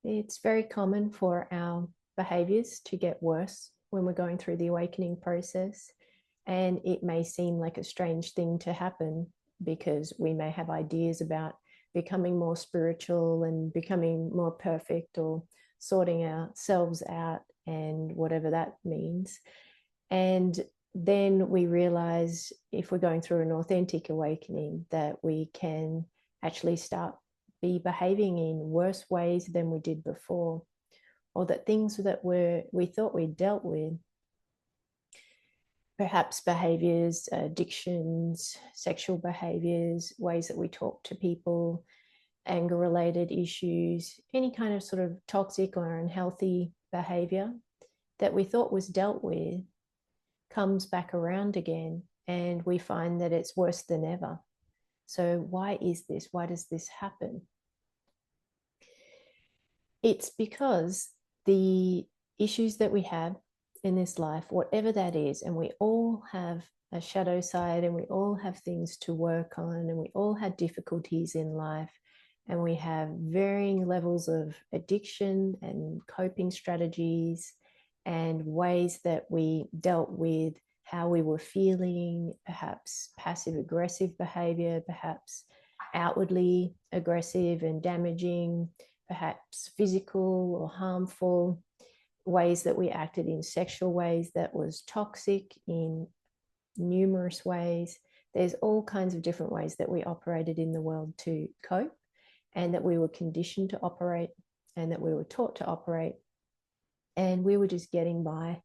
It's very common for our behaviors to get worse when we're going through the awakening process. And it may seem like a strange thing to happen because we may have ideas about becoming more spiritual and becoming more perfect or sorting ourselves out and whatever that means. And then we realize if we're going through an authentic awakening that we can actually start be behaving in worse ways than we did before, or that things that we thought we dealt with, perhaps behaviors, addictions, sexual behaviors, ways that we talk to people, anger related issues, any kind of sort of toxic or unhealthy behavior that we thought was dealt with comes back around again, and we find that it's worse than ever. So why is this? Why does this happen? It's because the issues that we have in this life, whatever that is, and we all have a shadow side and we all have things to work on and we all had difficulties in life and we have varying levels of addiction and coping strategies and ways that we dealt with how we were feeling, perhaps passive aggressive behavior, perhaps outwardly aggressive and damaging, perhaps physical or harmful, ways that we acted in sexual ways that was toxic in numerous ways. There's all kinds of different ways that we operated in the world to cope and that we were conditioned to operate and that we were taught to operate. And we were just getting by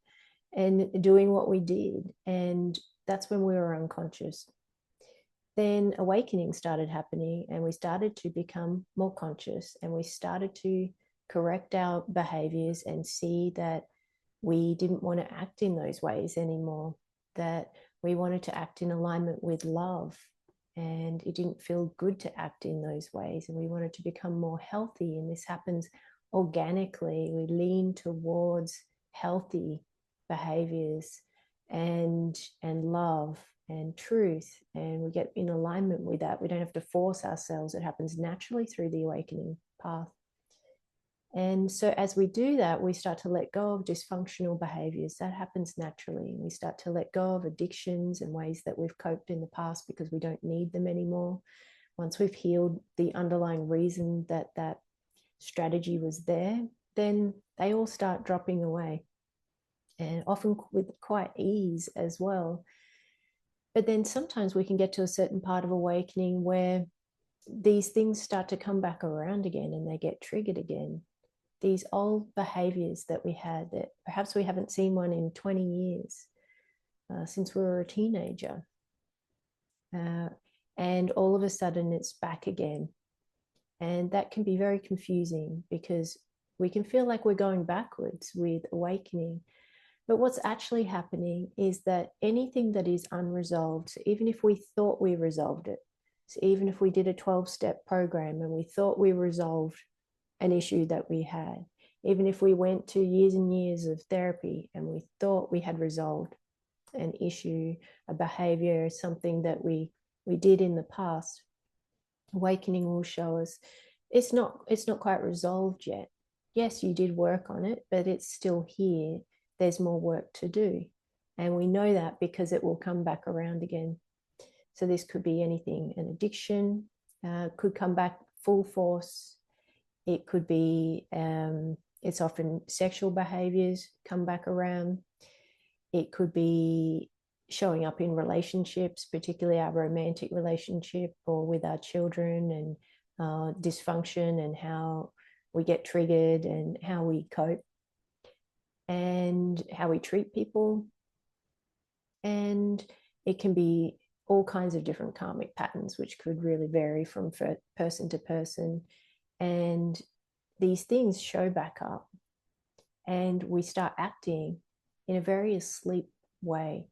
and doing what we did. And that's when we were unconscious. Then awakening started happening and we started to become more conscious and we started to correct our behaviors and see that we didn't want to act in those ways anymore, that we wanted to act in alignment with love, and it didn't feel good to act in those ways, and we wanted to become more healthy. And this happens organically. We lean towards healthy behaviors and love and truth, and we get in alignment with that. We don't have to force ourselves. It happens naturally through the awakening path. And so as we do that, we start to let go of dysfunctional behaviors. That happens naturally. We start to let go of addictions and ways that we've coped in the past because we don't need them anymore. Once we've healed the underlying reason that that strategy was there, then they all start dropping away, and often with quite ease as well. But then sometimes we can get to a certain part of awakening where these things start to come back around again and they get triggered again. These old behaviors that we had that perhaps we haven't seen one in 20 years, since we were a teenager. And all of a sudden it's back again. And that can be very confusing because we can feel like we're going backwards with awakening. But what's actually happening is that anything that is unresolved, so even if we thought we resolved it, so even if we did a 12-step program and we thought we resolved an issue that we had, even if we went to years and years of therapy and we thought we had resolved an issue, a behavior, something that we did in the past, awakening will show us it's not quite resolved yet. Yes, you did work on it, but it's still here. There's more work to do. And we know that because it will come back around again. So this could be anything. An addiction could come back full force. It could be, it's often sexual behaviors come back around. It could be showing up in relationships, particularly our romantic relationship or with our children, and dysfunction and how we get triggered and how we cope and how we treat people. And it can be all kinds of different karmic patterns, which could really vary from person to person. And these things show back up and we start acting in a very asleep way,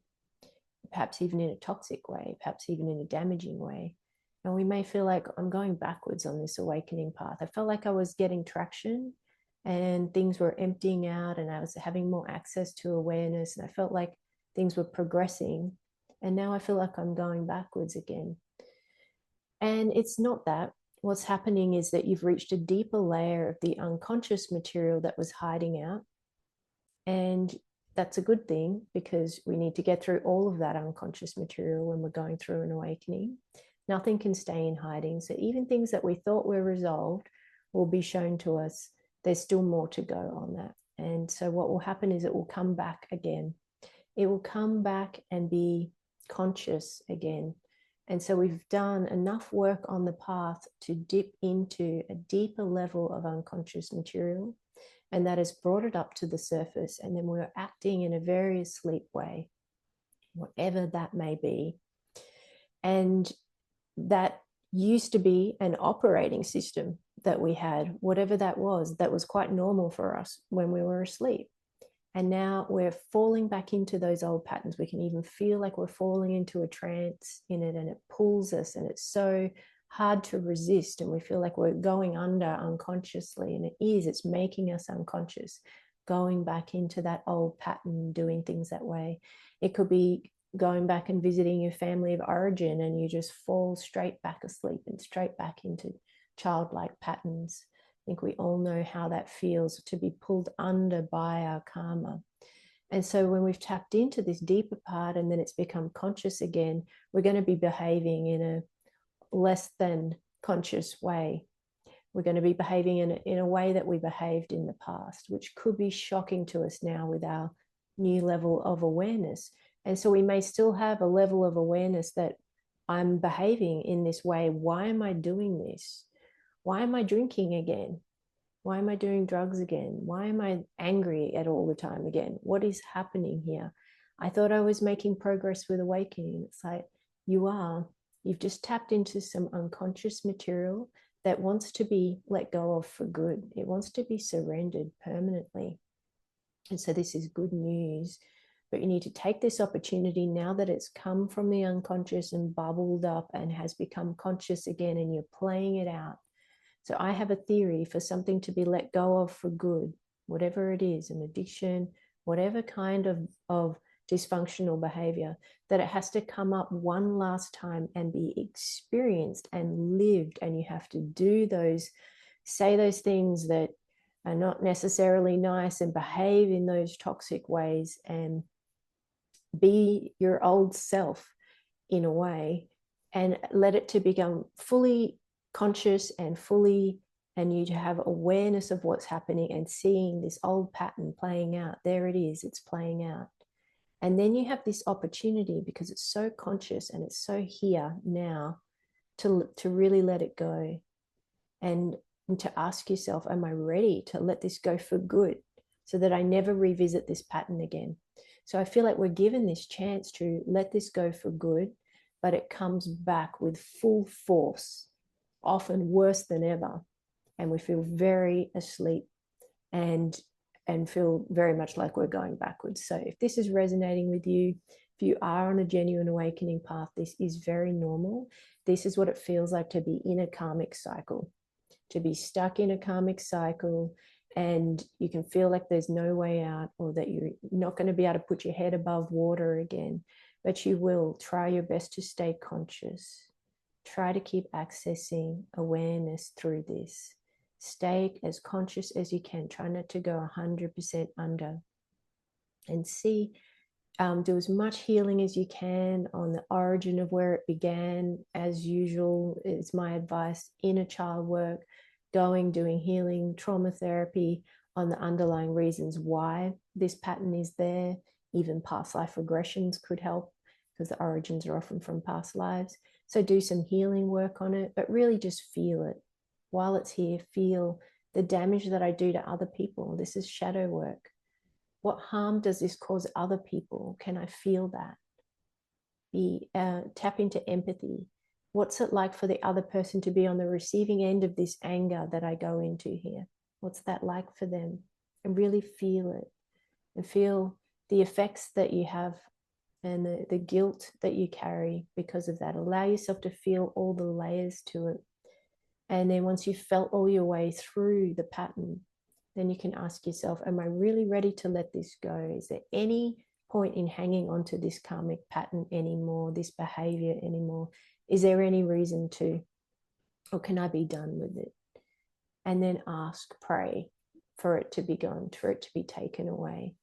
perhaps even in a toxic way, perhaps even in a damaging way. And we may feel like, I'm going backwards on this awakening path. I felt like I was getting traction and things were emptying out and I was having more access to awareness and I felt like things were progressing. And now I feel like I'm going backwards again. And it's not that. what's happening is that you've reached a deeper layer of the unconscious material that was hiding out. And that's a good thing, because we need to get through all of that unconscious material when we're going through an awakening. Nothing can stay in hiding. So even things that we thought were resolved will be shown to us. There's still more to go on that. And so what will happen is it will come back again. It will come back and be conscious again. And so we've done enough work on the path to dip into a deeper level of unconscious material, and that has brought it up to the surface. And then we're acting in a very asleep way, whatever that may be. And that used to be an operating system that we had, whatever that was quite normal for us when we were asleep. And now we're falling back into those old patterns. We can even feel like we're falling into a trance in it, and it pulls us, and it's so hard to resist. And we feel like we're going under unconsciously, and it's making us unconscious, going back into that old pattern, doing things that way. It could be going back and visiting your family of origin, and you just fall straight back asleep and straight back into childlike patterns. I think we all know how that feels, to be pulled under by our karma. And so when we've tapped into this deeper part and then it's become conscious again, we're going to be behaving in a less than conscious way. We're going to be behaving in a way that we behaved in the past, which could be shocking to us now with our new level of awareness. And so we may still have a level of awareness that I'm behaving in this way. Why am I doing this? Why am I drinking again? Why am I doing drugs again? Why am I angry at all the time again? What is happening here? I thought I was making progress with awakening. It's like, you are. You've just tapped into some unconscious material that wants to be let go of for good. It wants to be surrendered permanently. And so this is good news. But you need to take this opportunity now that it's come from the unconscious and bubbled up and has become conscious again, and you're playing it out. So I have a theory for something to be let go of for good, whatever it is, an addiction, whatever kind of dysfunctional behavior, that it has to come up one last time and be experienced and lived. And you have to do those, say those things that are not necessarily nice, and behave in those toxic ways, and be your old self in a way, and let it to become fully conscious and you to have awareness of what's happening and seeing this old pattern playing out. There it is, it's playing out. And then you have this opportunity, because it's so conscious and it's so here now, to really let it go, and to ask yourself, am I ready to let this go for good, so that I never revisit this pattern again? So I feel like we're given this chance to let this go for good, but it comes back with full force, often worse than ever. And we feel very asleep and feel very much like we're going backwards. So if this is resonating with you, if you are on a genuine awakening path, this is very normal. This is what it feels like to be in a karmic cycle, to be stuck in a karmic cycle, and you can feel like there's no way out, or that you're not going to be able to put your head above water again. But you will. Try your best to stay conscious. Try to keep accessing awareness through this. Stay as conscious as you can. Try not to go 100% under. And see, do as much healing as you can on the origin of where it began. As usual, it's my advice, inner child work, doing healing, trauma therapy on the underlying reasons why this pattern is there. Even past life regressions could help, because the origins are often from past lives. So do some healing work on it, but really just feel it. While it's here, feel the damage that I do to other people. This is shadow work. What harm does this cause other people? Can I feel that? Tap into empathy. What's it like for the other person to be on the receiving end of this anger that I go into here? What's that like for them? And really feel it, and feel the effects that you have, and the guilt that you carry because of that. Allow yourself to feel all the layers to it. And then once you've felt all your way through the pattern, then you can ask yourself, am I really ready to let this go? Is there any point in hanging on to this karmic pattern anymore, this behavior anymore? Is there any reason to? Or can I be done with it? And then ask, pray for it to be gone, for it to be taken away.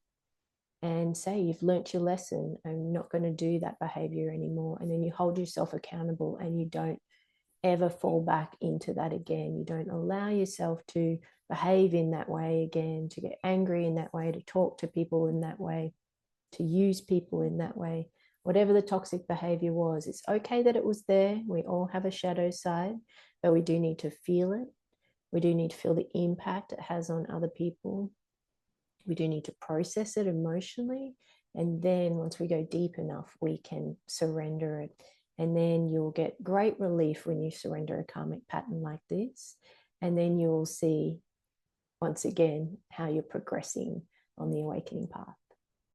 And say you've learnt your lesson, I'm not going to do that behavior anymore. And then you hold yourself accountable and you don't ever fall back into that again. You don't allow yourself to behave in that way again, to get angry in that way, to talk to people in that way, to use people in that way. Whatever the toxic behavior was, it's okay that it was there. We all have a shadow side, but we do need to feel it. We do need to feel the impact it has on other people. We do need to process it emotionally. And then once we go deep enough, we can surrender it. And then you'll get great relief when you surrender a karmic pattern like this. And then you'll see, once again, how you're progressing on the awakening path.